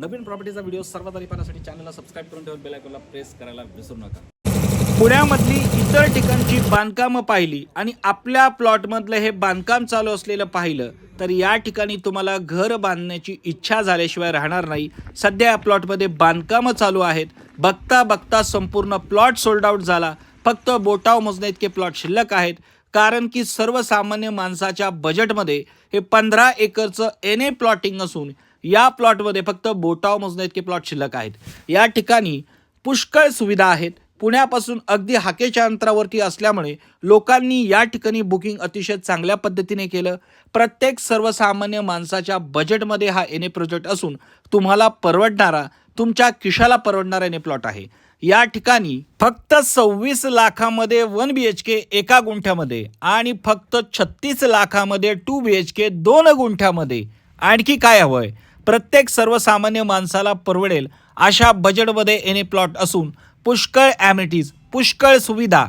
नवीन प्रॉपर्टीचा video सर्वात आधी पाहण्यासाठी चॅनलला सबस्क्राईब करून ठेवून बेल आयकॉनला प्रेस करायला विसरू नका। पुण्यामधली इतर ठिकाणची बांधकामं पाहिली आणि आपल्या प्लॉटमधलं हे बांधकाम चालू असलेलं पाहिलं तर या ठिकाणी तुम्हाला घर बांधण्याची इच्छा झाल्याशिवाय राहणार नाही। सध्या या प्लॉटमध्ये बांधकामं चालू आहेत। बघता बघता संपूर्ण प्लॉट सोल्ड आउट झाला। फक्त बोटाव मोजण्या इतके प्लॉट शिल्लक आहेत, कारण की सर्वसामान्य माणसाच्या बजेटमध्ये हे 15 एकरचं एनए प्लॉटिंग असून या प्लॉटमध्ये फक्त बोटाव मोजण्या इतके प्लॉट शिल्लक आहेत। या ठिकाणी पुष्कळ सुविधा आहेत। पुण्यापासून अगदी हाकेच्या अंतरावरती असल्यामुळे लोकांनी या ठिकाणी बुकिंग अतिशय चांगल्या पद्धतीने केलं। प्रत्येक सर्वसामान्य माणसाच्या बजेटमध्ये हा एनए प्रोजेक्ट असून तुम्हाला परवडणारा, तुमच्या खिशाला परवडणारा एनए प्लॉट आहे। या ठिकाणी फक्त 26 लाखामध्ये 1 BHK एका गुंठ्यामध्ये आणि फक्त 36 लाखामध्ये 2 BHK 2 गुंठ्यामध्ये। आणखी काय हवंय? प्रत्येक सर्वसामान्य माणसाला परवडेल अशा बजेटमध्ये एनए प्लॉट असून पुष्कळ ॲम्युनिटीज, पुष्कळ सुविधा,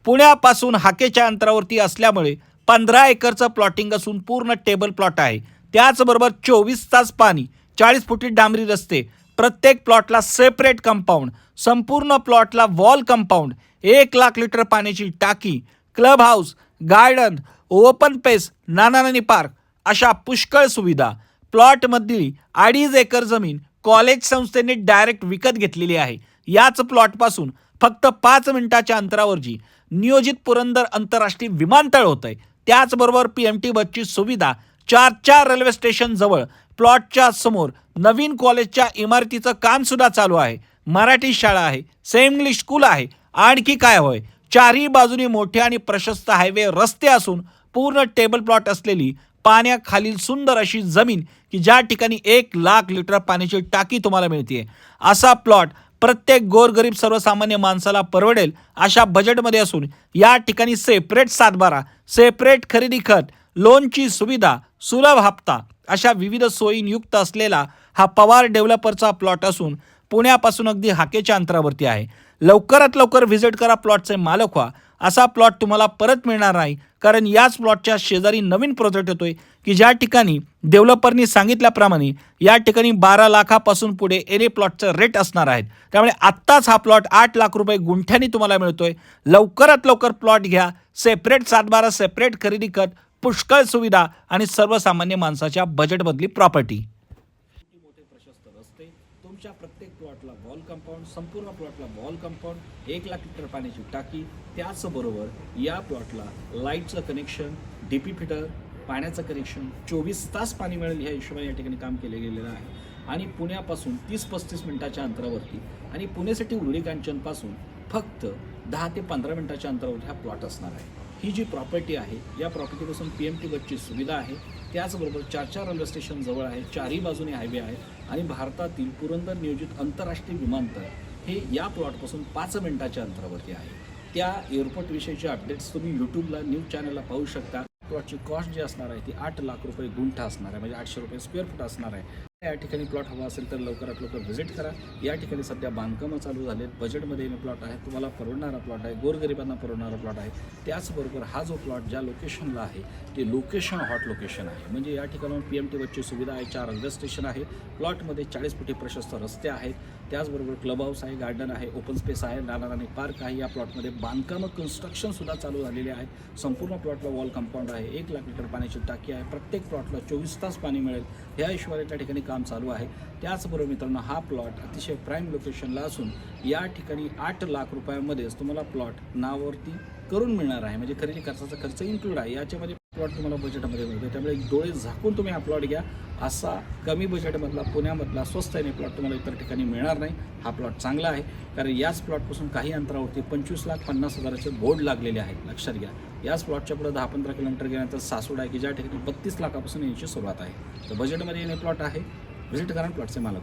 पुण्यापासून हाकेच्या अंतरावरती असल्यामुळे 15 एकरचं प्लॉटिंग असून पूर्ण टेबल प्लॉट आहे। त्याचबरोबर 24 तास पाणी, 40 फुटी डांबरी रस्ते, प्रत्येक प्लॉटला सेपरेट कंपाऊंड, संपूर्ण प्लॉटला वॉल कंपाऊंड, 1 लाख लिटर पाण्याची टाकी, club house, garden, open space, नाना पार्क अशा पुष्कळ सुविधा। प्लॉटमधली 2.5 एकर जमीन कॉलेज संस्थेने डायरेक्ट विकत घेतलेली आहे। याच प्लॉटपासून फक्त 5 मिनिटाच्या अंतरावरची नियोजित पुरंदर आंतरराष्ट्रीय विमानतळ होत आहे। त्याचबरोबर PMT बसची सुविधा 4 रेल्वे स्टेशन जवळ प्लॉटच्या समोर नवीन कॉलेजच्या इमारतीचं काम सुद्धा चालू आहे। मराठी शाळा आहे, सेम इंग्लिश स्कूल आहे। आणखी काय होय? चारही बाजूनी मोठे आणि प्रशस्त हायवे रस्ते असून पूर्ण टेबल प्लॉट असलेली पाण्याखालील सुंदर अशी जमीन की ज्या ठिकाणी 1 लाख लिटर पाण्याची टाकी तुम्हाला मिळते। असा प्लॉट प्रत्येक गोरगरीब सर्वसामान्य माणसाला परवडेल अशा बजेटमध्ये असून या ठिकाणी सेपरेट सातबारा, सेपरेट खरेदी खत, लोनची सुविधा, सुलभ हप्ता अशा विविध सोयींयुक्त असलेला हा पवार डेव्हलपरचा प्लॉट असून पुण्यापासून अगदी हाकेच्या अंतरावरती आहे। लवकरात लवकर व्हिजिट करा, प्लॉटचे मालक व्हा। असा प्लॉट तुम्हाला परत मिळणार नाही, कारण याच प्लॉटच्या शेजारी नवीन प्रोजेक्ट येतोय की ज्या ठिकाणी डेव्हलपरनी सांगितल्याप्रमाणे या ठिकाणी 12 लाखापासून पुढे एनए प्लॉटचं रेट असणार आहेत। त्यामुळे आत्ताच हा प्लॉट 8 लाख रुपये गुंठ्याने तुम्हाला मिळतोय। लवकरात लवकर प्लॉट घ्या। सेपरेट सातबारा, सेपरेट खरेदी खत, पुष्कळ सुविधा आणि सर्वसामान्य माणसाच्या बजेटमधली प्रॉपर्टी। मोठे प्रशस्त रस्ते, तुमच्या प्रत्येक प्लॉटला वॉल कंपाऊंड, संपूर्ण प्लॉटला वॉल कंपाऊंड, 1 लाख लिटर पाण्याची टाकी, त्याचबरोबर या प्लॉटला लाईटचं कनेक्शन, DP फिटर, पाण्याचं कनेक्शन, 24 तास पाणी मिळेल ह्या हिशोबाने या ठिकाणी काम केले गेलेलं आहे। आणि पुण्यापासून 30-35 मिनिटाच्या अंतरावरती आणि पुणे सिटी उरुळी कांचनपासून फक्त 10 ते 15 मिनिटाच्या अंतरावरती हा प्लॉट असणार आहे। ही जी प्रॉपर्टी आहे या प्रॉपर्टीपासून PMT बसची सुविधा आहे। त्याचबरोबर 4 रेल्वे स्टेशन जवळ आहे, चारही बाजूने हायवे आहे आणि भारतातील पुरंदर नियोजित आंतरराष्ट्रीय विमानतळ हे या प्लॉटपासून 5 मिनिटाच्या अंतरावरती आहे। त्या एअरपोर्टविषयीचे अपडेट्स तुम्ही यूट्यूबला न्यूज चॅनलला पाहू शकता। प्लॉटची कॉस्ट जी असणार आहे ती 8 लाख रुपये गुंठा असणार आहे, म्हणजे 800 रुपये स्क्वेअर फूट असणार आहे। या ठिकाणी प्लॉट हवा असेल तर लवकरात लवकर व्हिजिट करा। या ठिकाणी सध्या बांधकामं चालू झालेत, बजेटमध्ये प्लॉट आहे, तुम्हाला परवडणारा प्लॉट आहे, गोरगरिबांना परवडणारा प्लॉट आहे। त्याचबरोबर हा जो प्लॉट ज्या लोकेशनला आहे ते लोकेशन हॉट लोकेशन आहे, म्हणजे या ठिकाणी PMT बसची सुविधा आहे, 4 रेल्वे स्टेशन आहे, प्लॉटमध्ये 40 फुटी प्रशस्त रस्ते आहेत, त्याचबरोबर क्लब हाऊस आहे, गार्डन आहे, ओपन स्पेस आहे, नाना पार्क आहे। या प्लॉटमध्ये बांधकामं कन्स्ट्रक्शनसुद्धा चालू झालेले आहेत। संपूर्ण प्लॉटला वॉल कंपाऊंड आहे, 1 लाख लिटर पाण्याची टाकी आहे, प्रत्येक प्लॉटला 24 तास पाणी मिळेल ह्या हिशोबाने त्या ठिकाणी काम चालू आहे। त्याचबरोबर मित्रांनो हा प्लॉट अतिशय प्राईम लोकेशनला असून या ठिकाणी 8 लाख रुपयामध्येच तुम्हाला प्लॉट नावावरती करून मिळणार आहे, म्हणजे खरेदी खर्चाचा खर्च इन्क्लूड आहे। याच्यामध्ये प्लॉट तुम्हाला बजेटमध्ये मिळतो, त्यामुळे डोळे झाकून तुम्ही हा प्लॉट घ्या। असा कमी बजेटमधला पुण्यामधला स्वस्त आहे प्लॉट तुम्हाला इतर ठिकाणी मिळणार नाही। हा प्लॉट चांगला आहे, कारण याच प्लॉटपासून काही अंतरावरती 25,50,000चे बोर्ड लागलेले आहेत, लक्षात घ्या। याच प्लॉटच्या पुढे 10-15 किलोमीटर गेल्यानंतर सासूड आहे की ज्या ठिकाणी 32 लाखापासून याची सुरुवात आहे। तर बजेटमध्ये येणे प्लॉट आहे, व्हिजिट करा, प्लॉटचे मालक.